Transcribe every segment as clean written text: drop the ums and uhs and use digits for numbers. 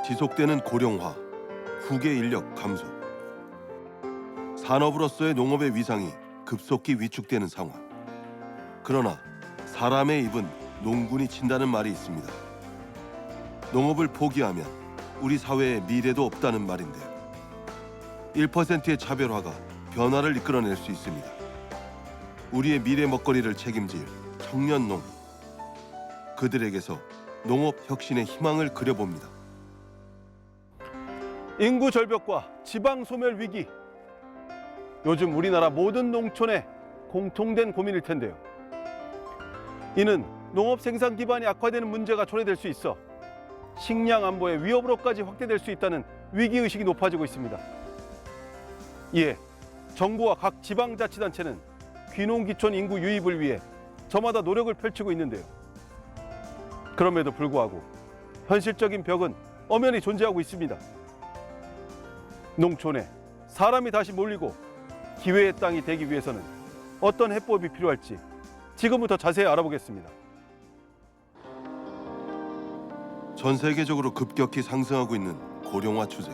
지속되는 고령화, 후계 인력 감소. 산업으로서의 농업의 위상이 급속히 위축되는 상황. 그러나 사람의 입은 농군이 친다는 말이 있습니다. 농업을 포기하면 우리 사회에 미래도 없다는 말인데요. 1%의 차별화가 변화를 이끌어낼 수 있습니다. 우리의 미래 먹거리를 책임질 청년 농. 그들에게서 농업 혁신의 희망을 그려봅니다. 인구 절벽과 지방 소멸 위기. 요즘 우리나라 모든 농촌의 공통된 고민일 텐데요. 이는 농업 생산 기반이 악화되는 문제가 초래될 수 있어 식량 안보의 위협으로까지 확대될 수 있다는 위기의식이 높아지고 있습니다. 이에 정부와 각 지방자치단체는 귀농귀촌 인구 유입을 위해 저마다 노력을 펼치고 있는데요. 그럼에도 불구하고 현실적인 벽은 엄연히 존재하고 있습니다. 농촌에 사람이 다시 몰리고 기회의 땅이 되기 위해서는 어떤 해법이 필요할지 지금부터 자세히 알아보겠습니다. 전 세계적으로 급격히 상승하고 있는 고령화 추세.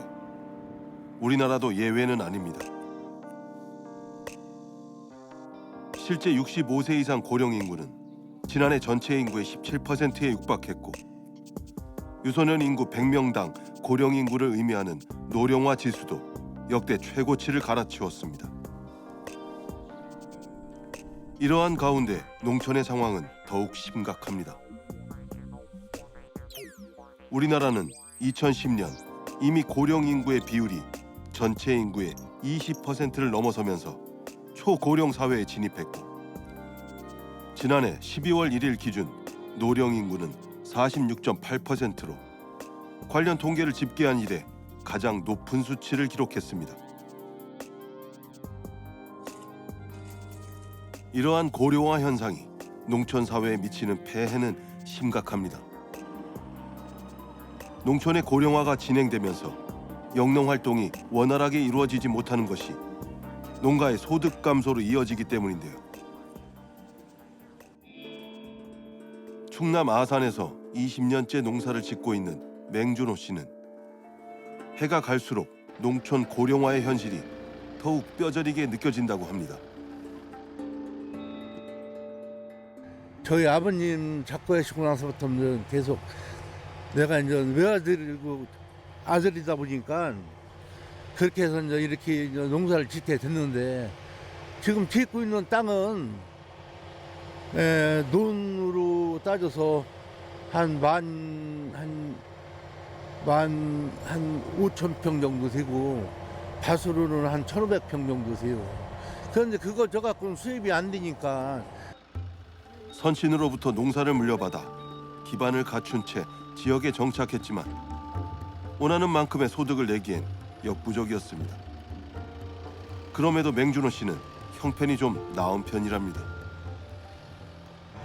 우리나라도 예외는 아닙니다. 실제 65세 이상 고령 인구는 지난해 전체 인구의 17%에 육박했고, 유소년 인구 100명당 고령 인구를 의미하는 노령화 지수도 역대 최고치를 갈아치웠습니다. 이러한 가운데 농촌의 상황은 더욱 심각합니다. 우리나라는 2010년 이미 고령 인구의 비율이 전체 인구의 20%를 넘어서면서 초고령 사회에 진입했고, 지난해 12월 1일 기준 노령 인구는 46.8%로 관련 통계를 집계한 이래 가장 높은 수치를 기록했습니다. 이러한 고령화 현상이 농촌 사회에 미치는 폐해는 심각합니다. 농촌의 고령화가 진행되면서 영농 활동이 원활하게 이루어지지 못하는 것이 농가의 소득 감소로 이어지기 때문인데요. 충남 아산에서 20년째 농사를 짓고 있는 맹준호 씨는 해가 갈수록 농촌 고령화의 현실이 더욱 뼈저리게 느껴진다고 합니다. 저희 아버님 잡고 하시고 나서부터는 계속 내가 이제 외아들이고 아들이다 보니까 그렇게 해서 이제 이렇게 농사를 짓게 됐는데, 지금 짓고 있는 땅은 논으로 따져서 한 5,000평 정도 되고 밭으로는 한 1,500평 정도 돼요. 그런데 그거 저 갖고는 수입이 안 되니까. 선친으로부터 농사를 물려받아 기반을 갖춘 채 지역에 정착했지만 원하는 만큼의 소득을 내기엔 역부족이었습니다. 그럼에도 맹준호 씨는 형편이 좀 나은 편이랍니다.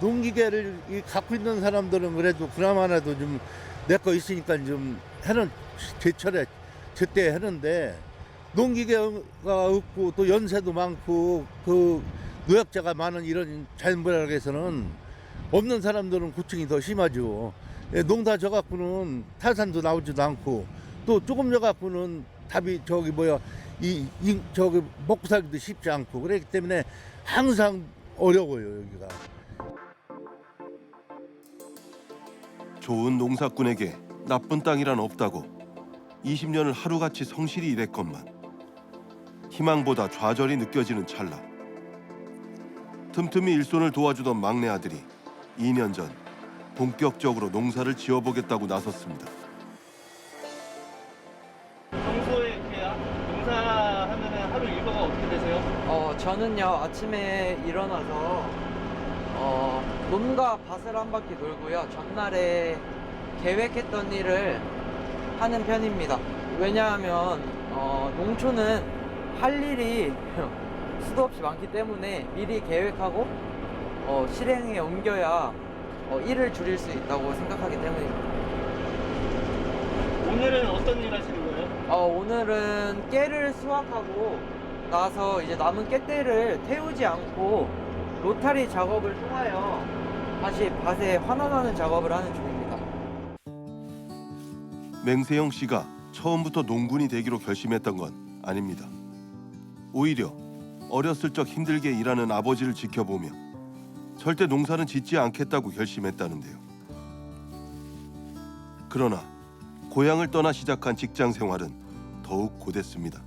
농기계를 갖고 있는 사람들은 그래도 그나마라도 좀 내 거 있으니까 좀 해는 제철에 제때 하는데, 농기계가 없고 또 연세도 많고 그 노약자가 많은 이런 자연분야에서는 없는 사람들은 고충이 더 심하죠. 농사 져 갖고는 타산도 나오지도 않고 또 조금 져 갖고는 답이 저기 먹고 살기도 쉽지 않고, 그렇기 때문에 항상 어려워요 여기가. 좋은 농사꾼에게 나쁜 땅이란 없다고 20년을 하루같이 성실히 일했건만 희망보다 좌절이 느껴지는 찰나, 틈틈이 일손을 도와주던 막내 아들이 2년 전 본격적으로 농사를 지어보겠다고 나섰습니다. 평소에 이렇게 농사하면 하루 일과가 어떻게 되세요? 저는요, 아침에 일어나서 논과 밭을 한 바퀴 돌고요. 전날에 계획했던 일을 하는 편입니다. 왜냐하면 농촌은 할 일이 수도 없이 많기 때문에 미리 계획하고 실행에 옮겨야 일을 줄일 수 있다고 생각하기 때문입니다. 오늘은 어떤 일 하시는 거예요? 오늘은 깨를 수확하고 나서 이제 남은 깨대를 태우지 않고 로타리 작업을 통하여 다시 밭에 환원하는 작업을 하는 중입니다. 맹세영 씨가 처음부터 농군이 되기로 결심했던 건 아닙니다. 오히려 어렸을 적 힘들게 일하는 아버지를 지켜보며 절대 농사는 짓지 않겠다고 결심했다는데요. 그러나 고향을 떠나 시작한 직장 생활은 더욱 고됐습니다.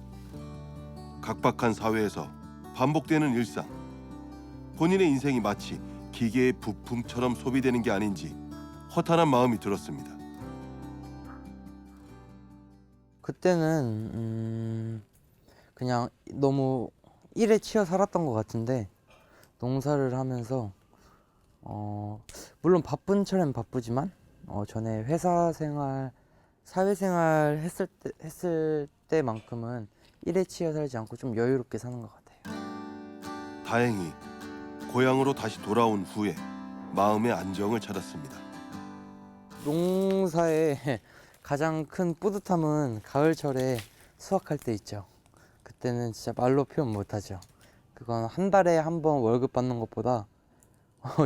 각박한 사회에서 반복되는 일상, 본인의 인생이 마치 기계의 부품처럼 소비되는 게 아닌지 허탈한 마음이 들었습니다. 그때는 그냥 너무 일에 치여 살았던 것 같은데, 농사를 하면서 물론 바쁜 차례는 바쁘지만 전에 회사 생활, 사회생활 했을 때만큼은 일에 치여 살지 않고 좀 여유롭게 사는 것 같아요. 다행히 고향으로 다시 돌아온 후에 마음의 안정을 찾았습니다. 농사의 가장 큰 뿌듯함은 가을철에 수확할 때 있죠. 그때는 진짜 말로 표현 못하죠. 그건 한 달에 한 번 월급 받는 것보다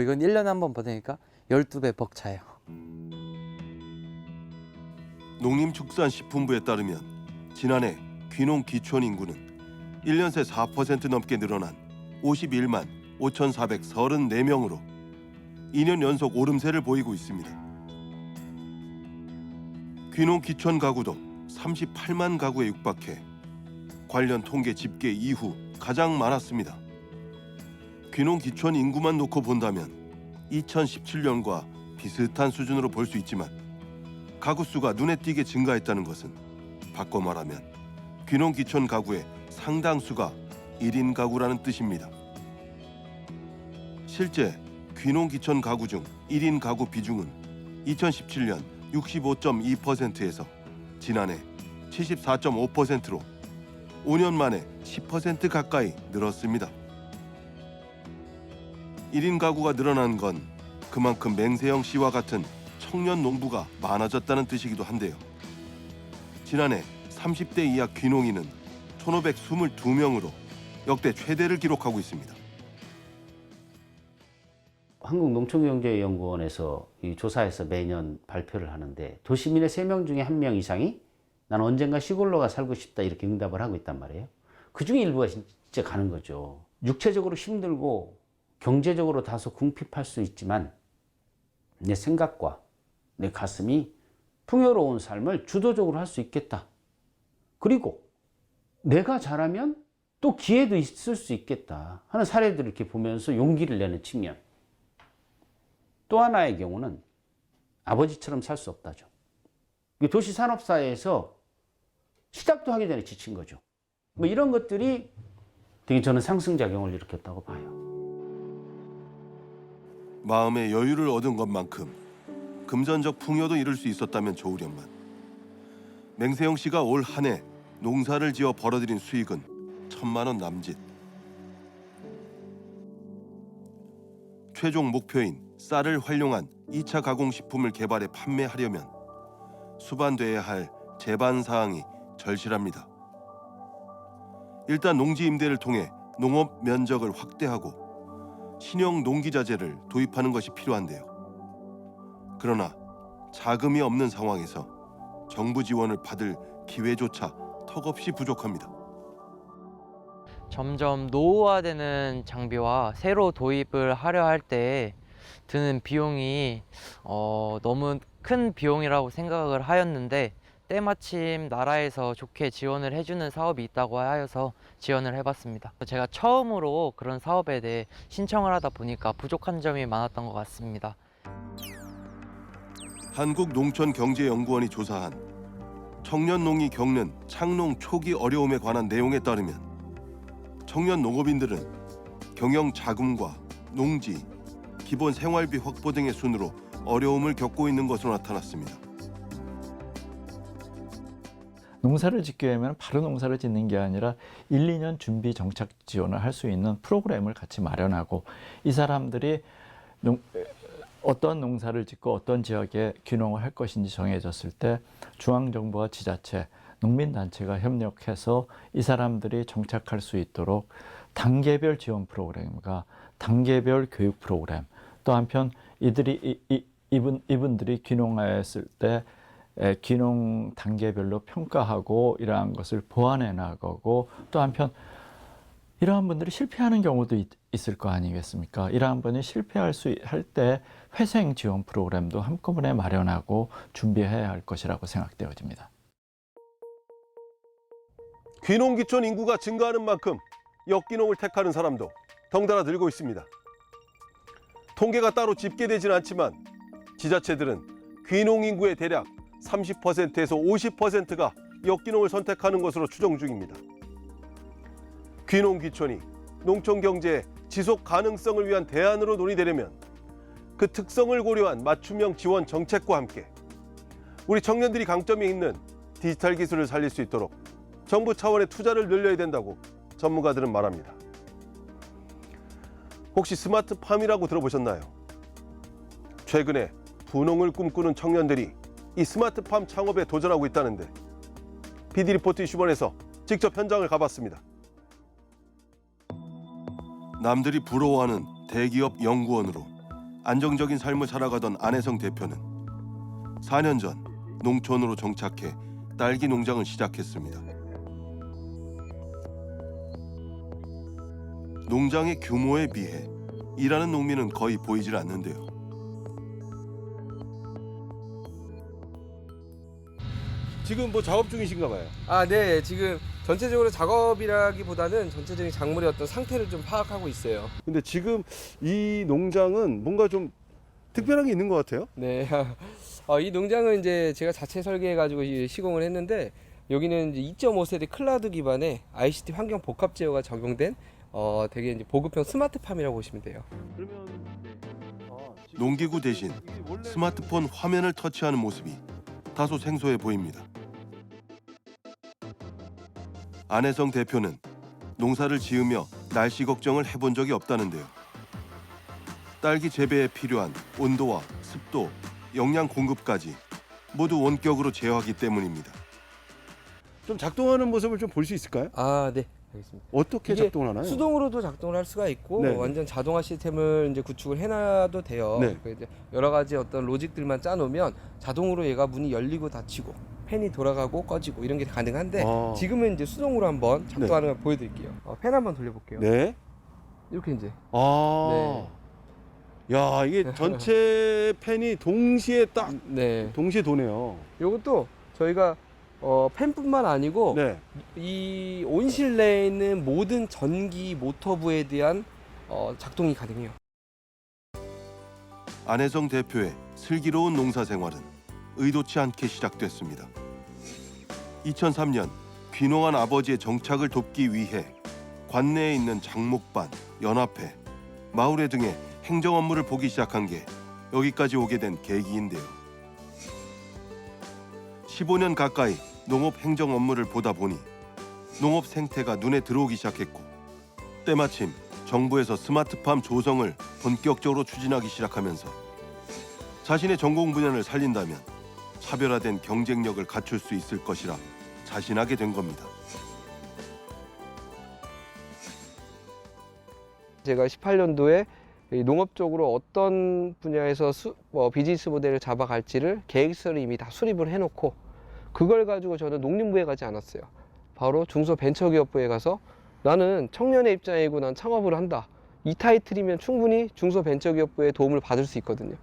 이건 1년에 한 번 받으니까 12배 벅차요. 농림축산식품부에 따르면 지난해 귀농 기촌 인구는 1년 새 4% 넘게 늘어난 51만 5,434명으로 2년 연속 오름세를 보이고 있습니다. 귀농 기촌 가구도 38만 가구에 육박해 관련 통계 집계 이후 가장 많았습니다. 귀농 기촌 인구만 놓고 본다면 2017년과 비슷한 수준으로 볼 수 있지만 가구 수가 눈에 띄게 증가했다는 것은 바꿔 말하면 귀농 기촌 가구의 상당수가 1인 가구라는 뜻입니다. 실제 귀농 기촌 가구 중 1인 가구 비중은 2017년 65.2%에서 지난해 74.5%로 5년 만에 10% 가까이 늘었습니다. 1인 가구가 늘어난 건 그만큼 맹세영 씨와 같은 청년 농부가 많아졌다는 뜻이기도 한데요. 지난해 30대 이하 귀농인은 1,522명으로 역대 최대를 기록하고 있습니다. 한국농촌경제연구원에서 이 조사에서 매년 발표를 하는데 도시민의 3명 중에 1명 이상이 난 언젠가 시골로 가 살고 싶다 이렇게 응답을 하고 있단 말이에요. 그 중에 일부가 진짜 가는 거죠. 육체적으로 힘들고 경제적으로 다소 궁핍할 수 있지만 내 생각과 내 가슴이 풍요로운 삶을 주도적으로 할 수 있겠다. 그리고 내가 잘하면 또 기회도 있을 수 있겠다 하는 사례들을 이렇게 보면서 용기를 내는 측면. 또 하나의 경우는 아버지처럼 살 수 없다죠. 도시 산업사회에서 시작도 하기 전에 지친 거죠. 뭐 이런 것들이 되게 저는 상승작용을 일으켰다고 봐요. 마음의 여유를 얻은 것만큼 금전적 풍요도 이룰 수 있었다면 좋으련만 맹세영 씨가 올 한 해 농사를 지어 벌어들인 수익은 1,000만 원 남짓. 최종 목표인 쌀을 활용한 2차 가공식품을 개발해 판매하려면 수반돼야 할 제반 사항이 절실합니다. 일단 농지 임대를 통해 농업 면적을 확대하고 신형 농기자재를 도입하는 것이 필요한데요. 그러나 자금이 없는 상황에서 정부 지원을 받을 기회조차 턱없이 부족합니다. 점점 노후화되는 장비와 새로 도입을 하려 할 때 드는 비용이 너무 큰 비용이라고 생각을 하였는데, 때마침 나라에서 좋게 지원을 해주는 사업이 있다고 하여서 지원을 해봤습니다. 제가 처음으로 그런 사업에 대해 신청을 하다 보니까 부족한 점이 많았던 것 같습니다. 한국농촌경제연구원이 조사한 청년 농이 겪는 창농 초기 어려움에 관한 내용에 따르면 청년 농업인들은 경영 자금과 농지, 기본 생활비 확보 등의 순으로 어려움을 겪고 있는 것으로 나타났습니다. 농사를 짓기 위하면 바로 농사를 짓는 게 아니라 1, 2년 준비 정착 지원을 할 수 있는 프로그램을 같이 마련하고, 이 사람들이 어떤 농사를 짓고 어떤 지역에 귀농을 할 것인지 정해졌을 때 중앙정부와 지자체, 농민단체가 협력해서 이 사람들이 정착할 수 있도록 단계별 지원 프로그램과 단계별 교육 프로그램, 또 한편 이분들이 귀농하였을 때 귀농 단계별로 평가하고 이러한 것을 보완해 나가고 또 한편 이러한 분들이 실패하는 경우도 있을 거 아니겠습니까? 이러한 분이 실패할 때 회생 지원 프로그램도 한꺼번에 마련하고 준비해야 할 것이라고 생각되어집니다. 귀농귀촌 인구가 증가하는 만큼 역귀농을 택하는 사람도 덩달아 늘고 있습니다. 통계가 따로 집계되지는 않지만 지자체들은 귀농 인구의 대략 30%에서 50%가 역귀농을 선택하는 것으로 추정 중입니다. 귀농귀촌이 농촌 경제의 지속 가능성을 위한 대안으로 논의되려면 그 특성을 고려한 맞춤형 지원 정책과 함께 우리 청년들이 강점이 있는 디지털 기술을 살릴 수 있도록 정부 차원의 투자를 늘려야 된다고 전문가들은 말합니다. 혹시 스마트팜이라고 들어보셨나요? 최근에 분홍을 꿈꾸는 청년들이 이 스마트팜 창업에 도전하고 있다는데 PD리포트 이슈번에서 직접 현장을 가봤습니다. 남들이 부러워하는 대기업 연구원으로 안정적인 삶을 살아가던 안혜성 대표는 4년 전 농촌으로 정착해 딸기 농장을 시작했습니다. 농장의 규모에 비해 일하는 농민은 거의 보이질 않는데요. 지금 뭐 작업 중이신가 봐요. 아, 네. 지금 전체적으로 작업이라기보다는 전체적인 작물의 어떤 상태를 좀 파악하고 있어요. 근데 지금 이 농장은 뭔가 좀 특별한 게 있는 것 같아요. 네. 이 농장은 이제 제가 자체 설계해가지고 시공을 했는데 여기는 이제 2.5세대 클라우드 기반의 ICT 환경 복합 제어가 적용된 되게 이제 보급형 스마트팜이라고 보시면 돼요. 농기구 대신 스마트폰 화면을 터치하는 모습이 다소 생소해 보입니다. 안혜성 대표는 농사를 지으며 날씨 걱정을 해본 적이 없다는데요. 딸기 재배에 필요한 온도와 습도, 영양 공급까지 모두 원격으로 제어하기 때문입니다. 좀 작동하는 모습을 좀 볼 수 있을까요? 아, 네. 알겠습니다. 어떻게 이게 작동을 하나요? 수동으로도 작동을 할 수가 있고 네. 완전 자동화 시스템을 이제 구축을 해놔도 돼요. 네. 이제 여러 가지 어떤 로직들만 짜놓으면 자동으로 얘가 문이 열리고 닫히고 팬이 돌아가고 꺼지고 이런 게 가능한데 지금은 이제 수동으로 한번 작동하는 걸 보여드릴게요. 팬 한번 돌려볼게요. 네. 이렇게 이제. 아. 야, 이게 전체 팬이 동시에 딱 네. 동시에 도네요. 요것도 저희가 팬뿐만 아니고 네. 이 온실 내에 있는 모든 전기 모터부에 대한 작동이 가능해요. 안혜성 대표의 슬기로운 농사 생활은 의도치 않게 시작됐습니다. 2003년 귀농한 아버지의 정착을 돕기 위해 관내에 있는 장목반, 연합회, 마을회 등의 행정 업무를 보기 시작한 게 여기까지 오게 된 계기인데요. 15년 가까이 농업 행정 업무를 보다 보니 농업 생태가 눈에 들어오기 시작했고 때마침 정부에서 스마트팜 조성을 본격적으로 추진하기 시작하면서 자신의 전공 분야를 살린다면 차별화된 경쟁력을 갖출 수 있을 것이라 자신하게 된 겁니다. 제가 18년도에 농업 쪽으로 어떤 분야에서 비즈니스 모델을 잡아갈지를 계획서를 이미 다 수립을 해놓고 그걸 가지고 저는 농림부에 가지 않았어요. 바로 중소벤처기업부에 가서 나는 청년의 입장이고 난 창업을 한다. 이 타이틀이면 충분히 중소벤처기업부의 도움을 받을 수 있거든요.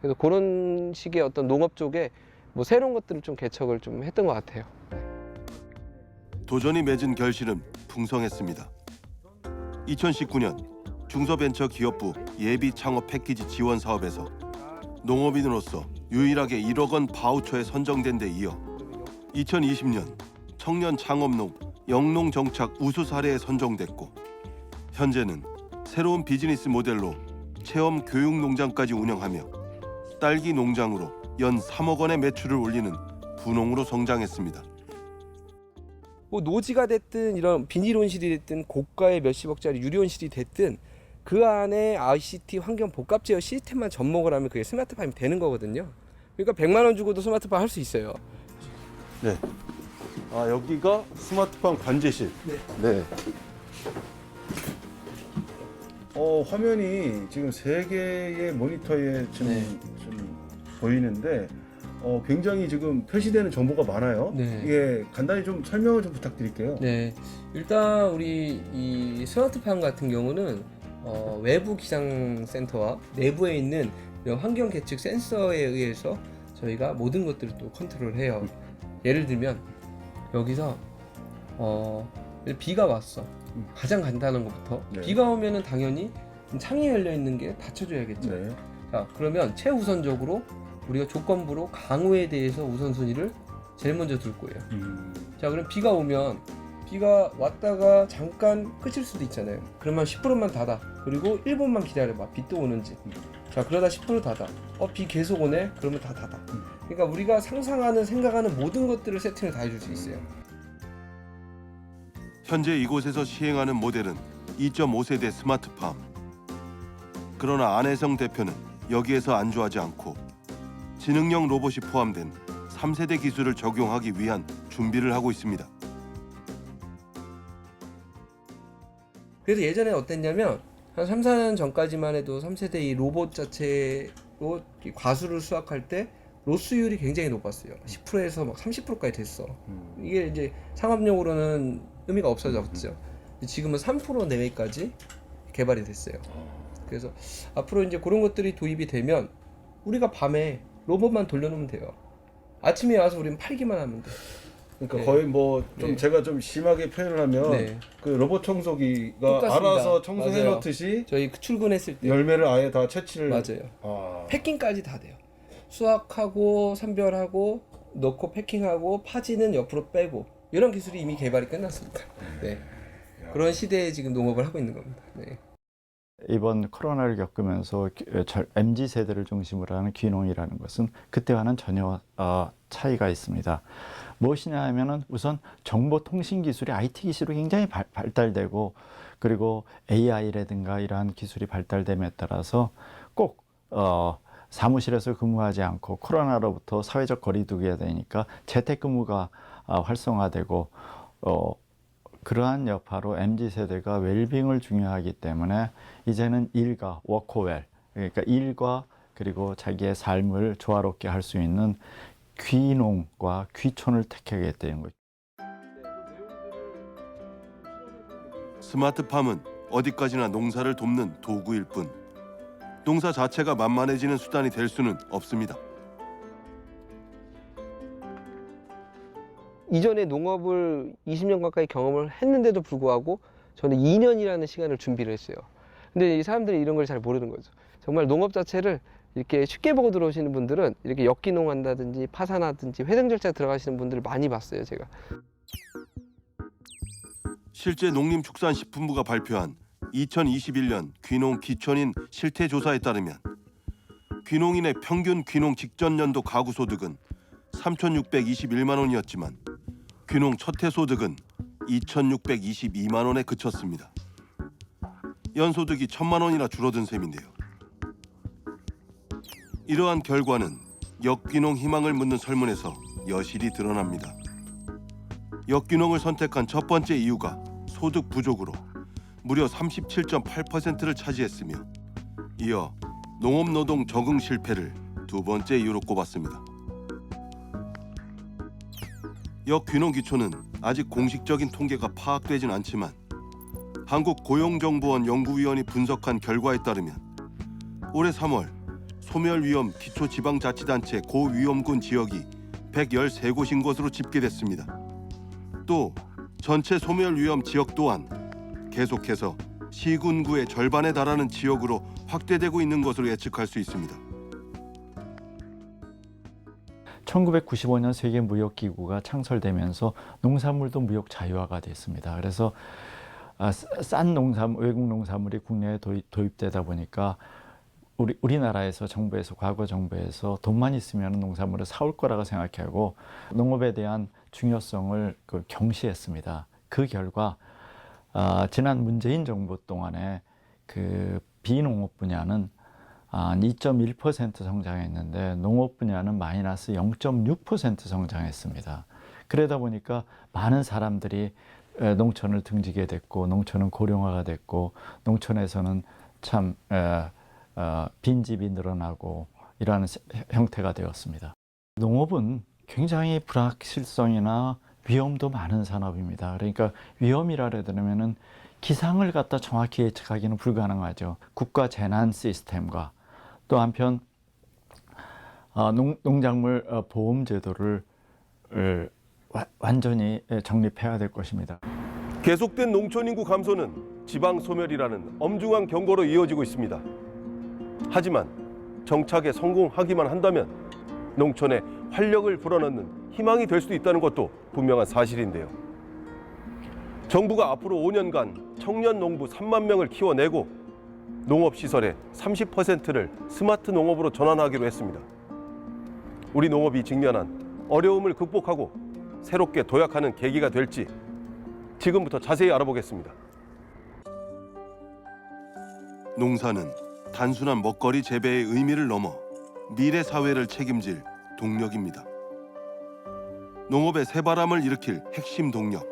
그래서 그런 식의 어떤 농업 쪽에 뭐 새로운 것들을 좀 개척을 좀 했던 것 같아요. 도전이 맺은 결실은 풍성했습니다. 2019년 중소벤처기업부 예비 창업 패키지 지원 사업에서 농업인으로서 유일하게 1억 원 바우처에 선정된 데 이어 2020년 청년 창업농 영농 정착 우수 사례에 선정됐고 현재는 새로운 비즈니스 모델로 체험 교육 농장까지 운영하며 딸기 농장으로 연 3억 원의 매출을 올리는 분홍으로 성장했습니다. 뭐 노지가 됐든 이런 비닐 온실이 됐든 고가의 몇십억짜리 유리 온실이 됐든 그 안에 ICT 환경 복합 제어 시스템만 접목을 하면 그게 스마트팜이 되는 거거든요. 그러니까 100만 원 주고도 스마트팜 할 수 있어요. 네. 아, 여기가 스마트팜 관제실. 네. 화면이 지금 3개의 모니터에 좀 보이는데 굉장히 지금 표시되는 정보가 많아요. 네. 이게 간단히 좀 설명을 좀 부탁드릴게요. 네, 일단 우리 이 스마트팜 같은 경우는 외부 기상센터와 내부에 있는 이런 환경 계측 센서에 의해서 저희가 모든 것들을 또 컨트롤해요. 예를 들면 여기서 비가 왔어. 가장 간단한 것부터 네. 비가 오면은 당연히 창이 열려 있는 게 닫혀줘야겠죠. 네. 자, 그러면 최우선적으로 우리가 조건부로 강우에 대해서 우선순위를 제일 먼저 둘 거예요. 자, 그럼 비가 오면 비가 왔다가 잠깐 그칠 수도 있잖아요. 그러면 10%만 닫아. 그리고 1분만 기다려봐. 비 또 오는지. 자, 그러다 10% 닫아. 비 계속 오네? 그러면 다 닫아. 그러니까 우리가 상상하는, 생각하는 모든 것들을 세팅을 다 해줄 수 있어요. 현재 이곳에서 시행하는 모델은 2.5세대 스마트팜. 그러나 안혜성 대표는 여기에서 안주하지 않고 지능형 로봇이 포함된 3세대 기술을 적용하기 위한 준비를 하고 있습니다. 그래서 예전에 어땠냐면 한 3, 4년 전까지만 해도 3세대 이 로봇 자체로 과수를 수확할 때 로스율이 굉장히 높았어요. 10%에서 막 30%까지 됐어. 이게 이제 상업용으로는 의미가 없어졌죠. 지금은 3% 내외까지 개발이 됐어요. 그래서 앞으로 이제 그런 것들이 도입이 되면 우리가 밤에 로봇만 돌려놓으면 돼요. 아침에 와서 우리는 팔기만 하면 돼. 그러니까 네. 거의 뭐 좀 네. 제가 좀 심하게 표현을 하면 네. 그 로봇 청소기가 똑같습니다. 알아서 청소해 맞아요. 놓듯이 저희 출근했을 때 열매를 아예 다 채취를 맞아요. 아. 패킹까지 다 돼요. 수확하고 선별하고 넣고 패킹하고 파지는 옆으로 빼고 이런 기술이 이미 개발이 끝났습니다. 네. 그런 시대에 지금 농업을 하고 있는 겁니다. 네. 이번 코로나를 겪으면서 MZ 세대를 중심으로 하는 귀농이라는 것은 그때와는 전혀 차이가 있습니다. 무엇이냐 하면은 우선 정보통신 기술이 IT 기술이 굉장히 발달되고 그리고 AI라든가 이러한 기술이 발달됨에 따라서 꼭 사무실에서 근무하지 않고 코로나로부터 사회적 거리두기가 되니까 재택근무가 활성화되고 그러한 여파로 MZ세대가 웰빙을 중요하기 때문에 이제는 일과 워커웰, 그러니까 일과 그리고 자기의 삶을 조화롭게 할 수 있는 귀농과 귀촌을 택하게 되는 거죠. 스마트팜은 어디까지나 농사를 돕는 도구일 뿐 농사 자체가 만만해지는 수단이 될 수는 없습니다. 이전에 농업을 20년 가까이 경험을 했는데도 불구하고 저는 2년이라는 시간을 준비를 했어요. 근데 이 사람들이 이런 걸 잘 모르는 거죠. 정말 농업 자체를 이렇게 쉽게 보고 들어오시는 분들은 이렇게 역기농 한다든지 파산하든지 회생 절차 들어가시는 분들을 많이 봤어요, 제가. 실제 농림축산식품부가 발표한 2021년 귀농 귀촌인 실태조사에 따르면 귀농인의 평균 귀농 직전 연도 가구 소득은 3,621만 원이었지만 귀농 첫 해 소득은 2,622만 원에 그쳤습니다. 연소득이 1,000만 원이나 줄어든 셈인데요. 이러한 결과는 역귀농 희망을 묻는 설문에서 여실히 드러납니다. 역귀농을 선택한 첫 번째 이유가 소득 부족으로 무려 37.8%를 차지했으며 이어 농업노동 적응 실패를 두 번째 이유로 꼽았습니다. 역귀농 귀촌은 아직 공식적인 통계가 파악되진 않지만 한국고용정보원 연구위원이 분석한 결과에 따르면 올해 3월 소멸위험 기초지방자치단체 고위험군 지역이 113곳인 것으로 집계됐습니다. 또 전체 소멸위험 지역 또한 계속해서 시군구의 절반에 달하는 지역으로 확대되고 있는 것으로 예측할 수 있습니다. 1995년 세계무역기구가 창설되면서 농산물도 무역 자유화가 됐습니다. 그래서 싼 외국 농산물이 국내에 도입되다 보니까 우리나라에서 정부에서 과거 정부에서 돈만 있으면 농산물을 사올 거라고 생각하고 농업에 대한 중요성을 경시했습니다. 그 결과 지난 문재인 정부 동안에 그 비농업 분야는 2.1% 성장했는데 농업 분야는 마이너스 0.6% 성장했습니다. 그러다 보니까 많은 사람들이 농촌을 등지게 됐고 농촌은 고령화가 됐고 농촌에서는 참 빈집이 늘어나고 이러한 형태가 되었습니다. 농업은 굉장히 불확실성이나 위험도 많은 산업입니다. 그러니까 위험이라 그러면은 기상을 갖다 정확히 예측하기는 불가능하죠. 국가 재난 시스템과 또 한편 농작물 보험 제도를 완전히 정립해야 될 것입니다. 계속된 농촌 인구 감소는 지방 소멸이라는 엄중한 경고로 이어지고 있습니다. 하지만 정착에 성공하기만 한다면 농촌에 활력을 불어넣는 희망이 될 수 있다는 것도 분명한 사실인데요. 정부가 앞으로 5년간 청년 농부 3만 명을 키워내고 농업시설의 30%를 스마트 농업으로 전환하기로 했습니다. 우리 농업이 직면한 어려움을 극복하고 새롭게 도약하는 계기가 될지 지금부터 자세히 알아보겠습니다. 농사는 단순한 먹거리 재배의 의미를 넘어 미래 사회를 책임질 동력입니다. 농업의 새바람을 일으킬 핵심 동력,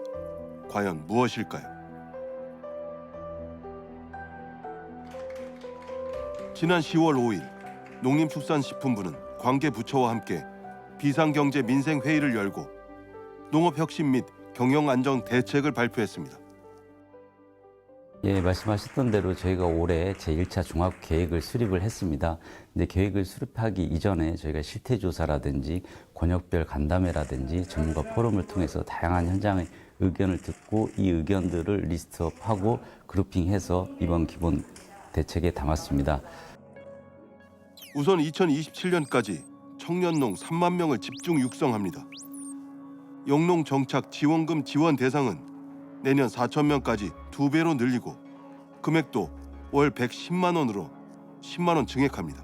과연 무엇일까요? 지난 10월 5일 농림축산식품부는 관계부처와 함께 비상경제민생회의를 열고 농업혁신 및 경영안정 대책을 발표했습니다. 예, 말씀하셨던 대로 저희가 올해 제1차 종합계획을 수립을 했습니다. 근데 계획을 수립하기 이전에 저희가 실태조사라든지 권역별 간담회라든지 전문가 포럼을 통해서 다양한 현장의 의견을 듣고 이 의견들을 리스트업하고 그룹핑해서 이번 기본 대책에 담았습니다. 우선 2027년까지 청년농 3만 명을 집중 육성합니다. 영농 정착 지원금 지원 대상은 내년 4천 명까지 2배로 늘리고 금액도 월 110만 원으로 10만 원 증액합니다.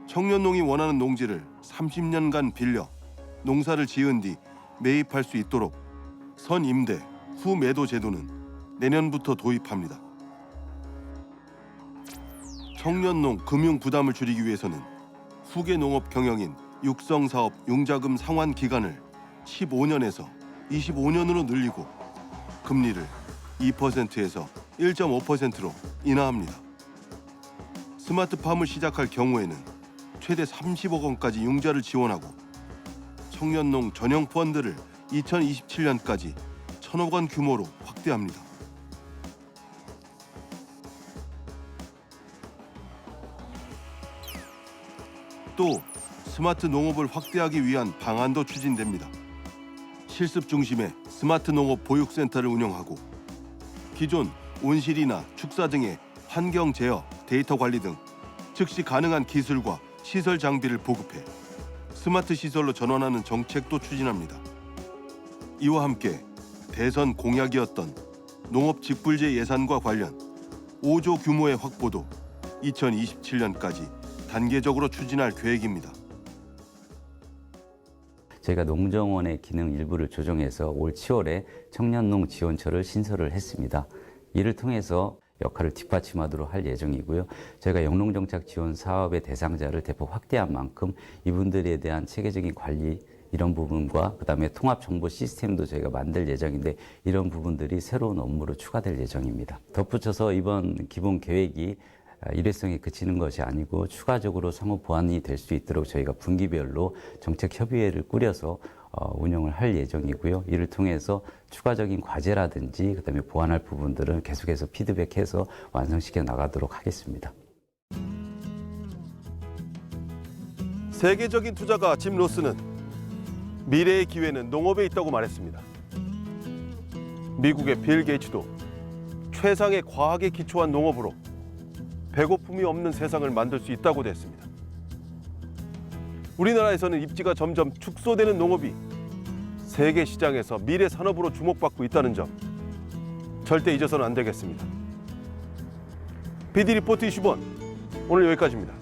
청년농이 원하는 농지를 30년간 빌려 농사를 지은 뒤 매입할 수 있도록 선임대, 후매도 제도는 내년부터 도입합니다. 청년농 금융 부담을 줄이기 위해서는 후계 농업 경영인 육성사업 융자금 상환 기간을 15년에서 25년으로 늘리고 금리를 2%에서 1.5%로 인하합니다. 스마트팜을 시작할 경우에는 최대 30억 원까지 융자를 지원하고 청년농 전용 펀드를 2027년까지 1,000억 원 규모로 확대합니다. 또 스마트 농업을 확대하기 위한 방안도 추진됩니다. 실습 중심의 스마트 농업 보육센터를 운영하고 기존 온실이나 축사 등의 환경 제어, 데이터 관리 등 즉시 가능한 기술과 시설 장비를 보급해 스마트 시설로 전환하는 정책도 추진합니다. 이와 함께 대선 공약이었던 농업 직불제 예산과 관련 5조 규모의 확보도 2027년까지 단계적으로 추진할 계획입니다. 저희가 농정원의 기능 일부를 조정해서 올 7월에 청년농 지원처를 신설을 했습니다. 이를 통해서 역할을 뒷받침하도록 할 예정이고요. 저희가 영농정착 지원 사업의 대상자를 대폭 확대한 만큼 이분들에 대한 체계적인 관리 이런 부분과 그다음에 통합 정보 시스템도 저희가 만들 예정인데 이런 부분들이 새로운 업무로 추가될 예정입니다. 덧붙여서 이번 기본 계획이 일회성에 그치는 것이 아니고 추가적으로 상호 보완이 될 수 있도록 저희가 분기별로 정책협의회를 꾸려서 운영을 할 예정이고요. 이를 통해서 추가적인 과제라든지 그다음에 보완할 부분들은 계속해서 피드백해서 완성시켜 나가도록 하겠습니다. 세계적인 투자가 짐 로스는 미래의 기회는 농업에 있다고 말했습니다. 미국의 빌 게이츠도 최상의 과학에 기초한 농업으로 배고픔이 없는 세상을 만들 수 있다고 했습니다. 우리나라에서는 입지가 점점 축소되는 농업이 세계 시장에서 미래 산업으로 주목받고 있다는 점 절대 잊어서는 안 되겠습니다. PD 리포트 21 오늘 여기까지입니다.